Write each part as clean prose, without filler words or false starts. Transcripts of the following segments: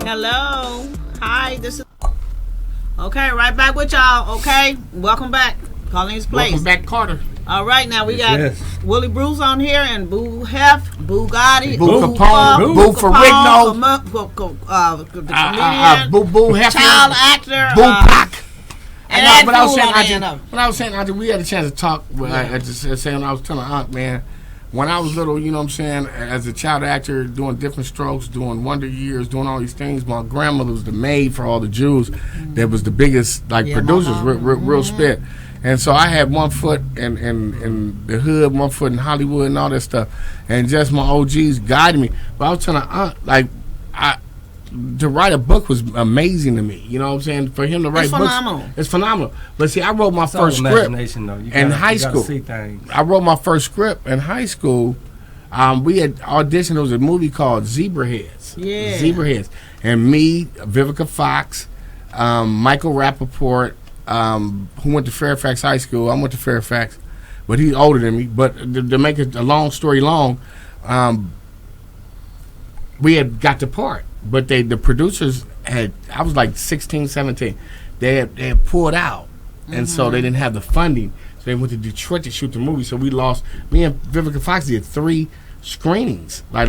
Hello. Hi, this is... Okay, right back with y'all, okay? Welcome back. Pauline's Place. Welcome back, Carter. All right, now we got Willie Bruce on here and Boo Hef, Boo Gotti, Boo Capone, Boo Ferrigno, Boo Boo Hef, child actor, Boo Pac. And when I was saying, we had a chance to talk. I just saying, I was telling Aunt, man, when I was little, you know what I'm saying, as a child actor, doing different strokes, doing Wonder Years, doing all these things, my grandmother was the maid for all the Jews. That was the biggest, producers, real spit. And so I had one foot in the hood, one foot in Hollywood and all that stuff. And just my OGs guided me. But I was telling Aunt, to write a book was amazing to me. You know what I'm saying? For him to write books, it's phenomenal. But see, I wrote my first script in high school. I wrote my first script in high school. We had auditioned. There was a movie called Zebraheads. Yeah. Zebraheads. And me, Vivica Fox, Michael Rappaport, who went to Fairfax High School. I went to Fairfax, but he's older than me. But to make a long story long, we had got the part. But the producers I was like 16, 17. They had pulled out, and so they didn't have the funding. So they went to Detroit to shoot the movie. So we lost. Me and Vivica Fox did 3 screenings, like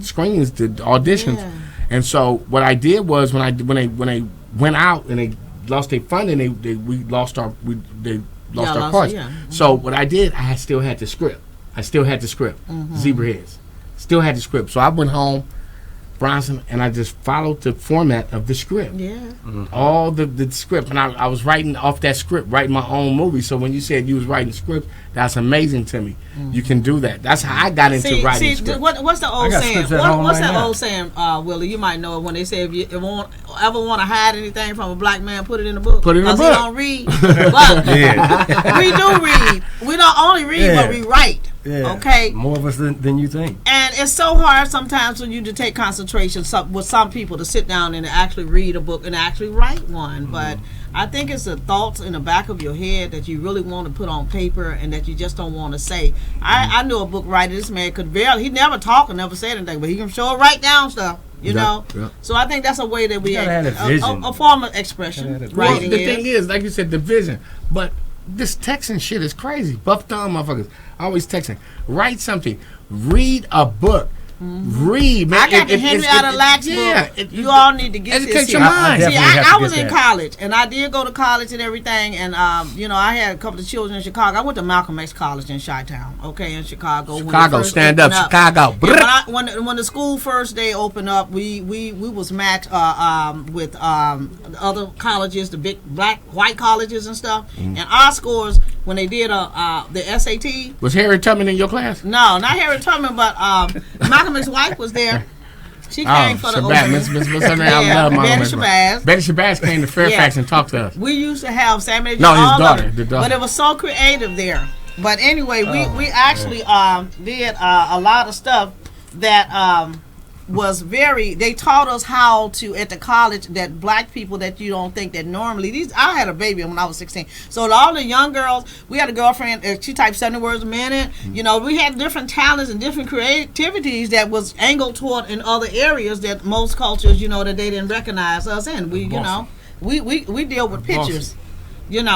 screenings, to auditions. Yeah. And so what I did was when they went out and they lost their funding, we lost our parts. Yeah. So what I did, I still had the script. Zebraheads. Still had the script. So I went home, Bronson, and I just followed the format of the script. Yeah. All the script. And I was writing off that script, writing my own movie. So when you said you was writing scripts, that's amazing to me. You can do that. That's how I got into writing scripts. What's the old saying? What's that old saying, Willie? You might know it when they say if you ever want to hide anything from a black man, put it in a book. Put it in a book. Because he don't read. But we do read. We don't only read, but we write. Yeah. Okay. More of us than you think. And it's so hard sometimes for you to take concentration with some people to sit down and actually read a book and actually write one. But I think it's the thoughts in the back of your head that you really want to put on paper and that you just don't want to say. I knew a book writer. This man could barely. He never talk or never said anything, but he can sure write down stuff. You know. Yeah. So I think that's a way that we a form of expression. Well, the thing is, like you said, the vision, but. This texting shit is crazy. Buff thumb motherfuckers. Always texting. Write something. Read a book. Read, man. I got the Henry out of Lax book. You all need to get educate your mind. See, I was in college, and I did go to college and everything, and I had a couple of children in Chicago. I went to Malcolm X College in Chi-Town, in Chicago. Stand up, Chicago. When the school first day opened up, we was matched with other colleges, the big white colleges and stuff, and our scores when they did the SAT. Was Harriet Tubman in your class? No, not Harriet Tubman, but Malcolm X's wife was there. She came for the opening. What's her name? I love Betty Shabazz. Betty Shabazz came to Fairfax and talked to us. We used to have Samuel L. No, his daughter. The daughter. But it was so creative there. But anyway, we actually did a lot of stuff that was they taught us how to, at the college, that black people that you don't think that normally, I had a baby when I was 16. So all the young girls, we had a girlfriend, she typed 70 words a minute. You know, we had different talents and different creativities that was angled toward in other areas that most cultures, that they didn't recognize us in. We deal with pictures. And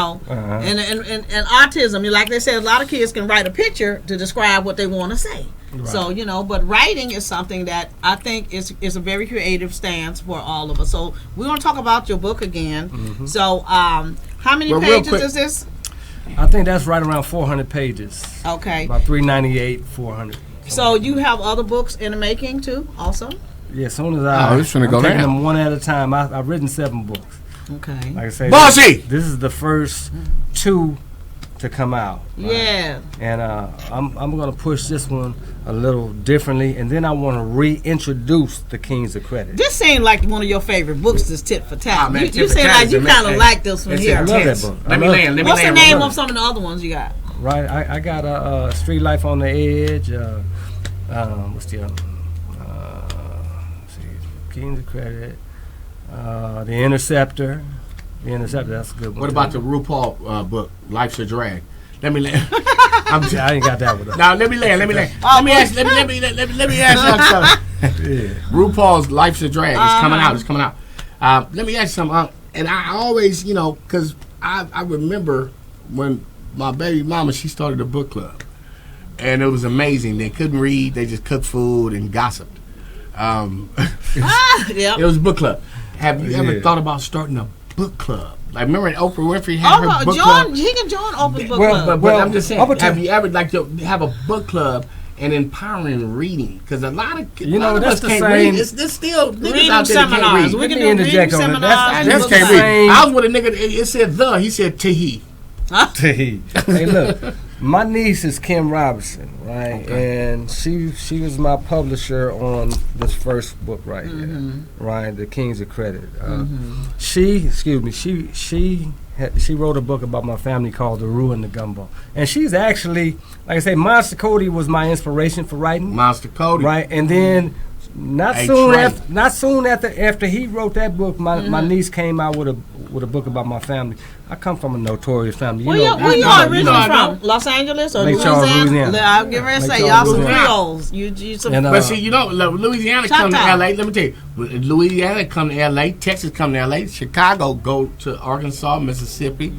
autism, like they said, a lot of kids can write a picture to describe what they want to say. Right. So, but writing is something that I think is a very creative stance for all of us. So we're going to talk about your book again. So how many pages is this? I think that's right around 400 pages. Okay. About 398, 400. So you have other books in the making too, also? Yeah, as soon as I'm taking them one at a time. I've written 7 books. Okay. Like I say, Bossy! This is the first 2 to come out. Right? Yeah. And I'm going to push this one a little differently, and then I want to reintroduce the Kings of Credit. This seemed like one of your favorite books, is Tit for Tat. You seem like you kind of like this one here. I love that book. What's the name of some of the other ones you got? Right, I got Street Life on the Edge. What's the other one? Kings of Credit. The Interceptor. The Interceptor, that's a good one. What about the RuPaul book, Life's a Drag? I ain't got that one. Now let me ask you something. RuPaul's Life's a Drag. It's coming out. It's coming out. Let me ask you something. And I always, because I remember when my baby mama, she started a book club. And it was amazing. They couldn't read. They just cooked food and gossiped. Yep. It was a book club. Have you ever thought about starting a book club? Like, remember Oprah Winfrey had her book club? He can join Oprah's book club. But I'm just saying, have you ever like to have a book club and empowering reading? Because a lot of us can't read. There's still niggas out there that can't read. We can do reading seminars. I just can't read. I was with a nigga. It said he said Tahi. Tahi. Hey, look. My niece is Kim Robinson, right? Okay. And she was my publisher on this first book right here, right? The Kings of Credit. She wrote a book about my family called The Rue and the Gumbo. And she's actually, like I say, Monster Cody was my inspiration for writing. Monster Cody. Right, and then not soon after he wrote that book, my niece came out with a book about my family. I come from a notorious family. Where you originally from? Los Angeles or Louisiana? I'm getting ready to say y'all some Creoles. You some. But see, Louisiana come to L.A. Let me tell you, Louisiana come to L.A. Texas come to L.A. Chicago go to Arkansas, Mississippi,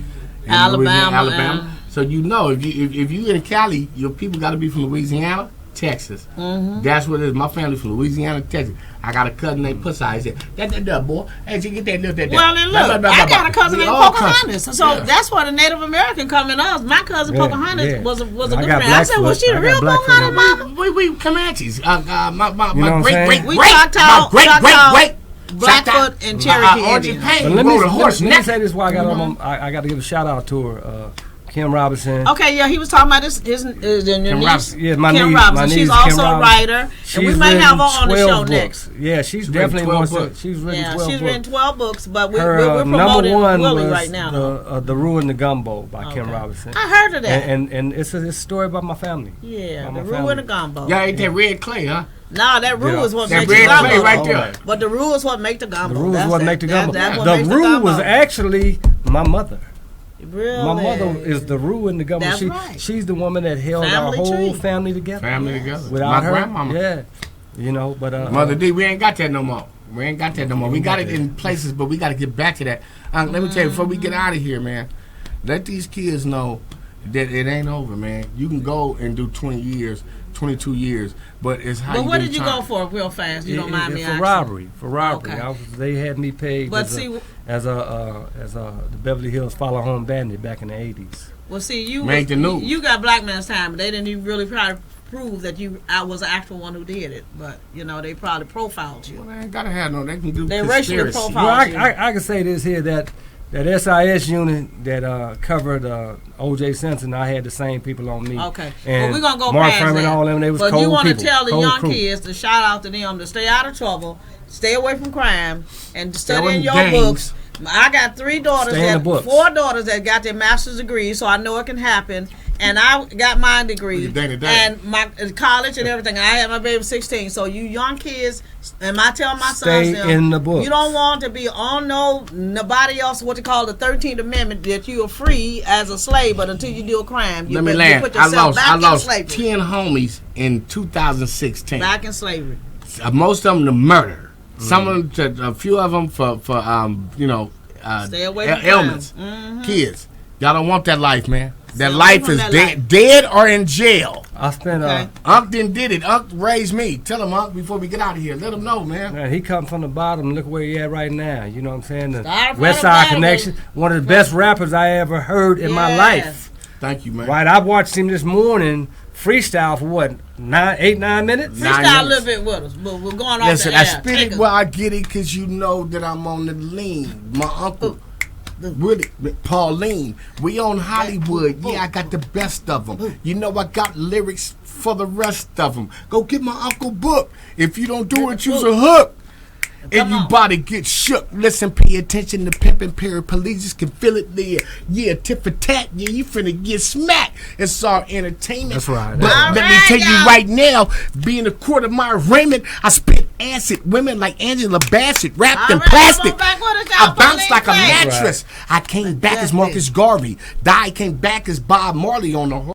Alabama. So if you in Cali, your people got to be from Louisiana. Texas. That's what it is. My family from Louisiana, Texas. I got a cousin named Pussy. He said, that boy. Hey, you get that little that. Well, then look, I got a cousin named Pocahontas. So that's where the Native American come in us. My cousin Pocahontas was a good friend. I said, was she the real Pocahontas, mama? We Comanches. My great Blackfoot and Cherokee. Let me say this. Why I got to give a shout out to her. Kim Robinson. Okay, yeah, he was talking about his niece. Yeah, my Kim niece, Robinson. She's also a writer, and we might have her on the show books. Next. Yeah, she's definitely one. She's written 12 books. She's written 12 books, but we're promoting Willie right now. The Rue and the Gumbo by Kim Robinson. I heard of that. And it's a story about my family. Yeah, the Rue and the Gumbo. Y'all ate that red clay, huh? No, that roux is what makes the gumbo. That red clay right there. But the roux is what makes the gumbo. The roux is what makes the gumbo. The roux was actually my mother. Really? My mother is the Rue in the Gumbo. That's right. She's the woman that held our whole family together. Without her, grandmama. Yeah. But Mother D, we ain't got that no more. We got it in places, but we got to get back to that. Let me tell you, before we get out of here, man, let these kids know that it ain't over, man. You can go and do 20 years, 22 years, but it's how But you what do did you time. go for real fast? You don't mind me asking? For robbery. Okay. They had me paid as the Beverly Hills Follow Home Bandit back in the 80s. Well, see, you got black man's time, but they didn't even really try to prove that I was the actual one who did it. But they probably profiled you. Well, they ain't gotta have no. They can do. They racially profiled you. I can say this here that SIS unit that covered O.J. Simpson, I had the same people on me. Okay. And well, we're going to go Mark past Furman, that. all them, they was but cold you want to people, tell the young crew. kids to shout out to them to stay out of trouble, stay away from crime, and study in your gangs. books. I got 4 daughters that got their master's degree, so I know it can happen. And I got my degree and my college and everything. I had my baby 16. So you young kids, and I tell my sons, in the book. You don't want to be on nobody else what they call the 13th Amendment that you are free as a slave, but until you do a crime, you put yourself back in slavery. 10 homies in 2016. Back in slavery. Most of them to murder. Some of them, a few of them for stay away from ailments. Kids, y'all don't want that life, man. That life is dead or in jail. I spent Unc did it. Unc raised me. Tell him, Unc, before we get out of here. Let him know, man. He come from the bottom. Look where he at right now. You know what I'm saying? The West Side Connection. One of the best rappers I ever heard in my life. Thank you, man. Right, I watched him this morning freestyle for what, 8-9 minutes? Freestyle a little bit with us, but we're going off. Listen, I spit it where I get it because you know that I'm on the lean. My uncle. Really, Pauline, we on Hollywood. Yeah, I got the best of them. You know, I got lyrics for the rest of them. Go get my uncle book. If you don't do it, use a hook. Everybody get shook. Listen, pay attention to pimpin' paraplegics can feel it there. Yeah, tit for tat. Yeah, you finna get smacked. It's our entertainment. That's right. But let me tell you right now, being a quarter mile Raymond, I spit acid. Women like Angela Bassett, wrapped in plastic. I bounced like a mattress. I came back as Marcus Garvey. Came back as Bob Marley on the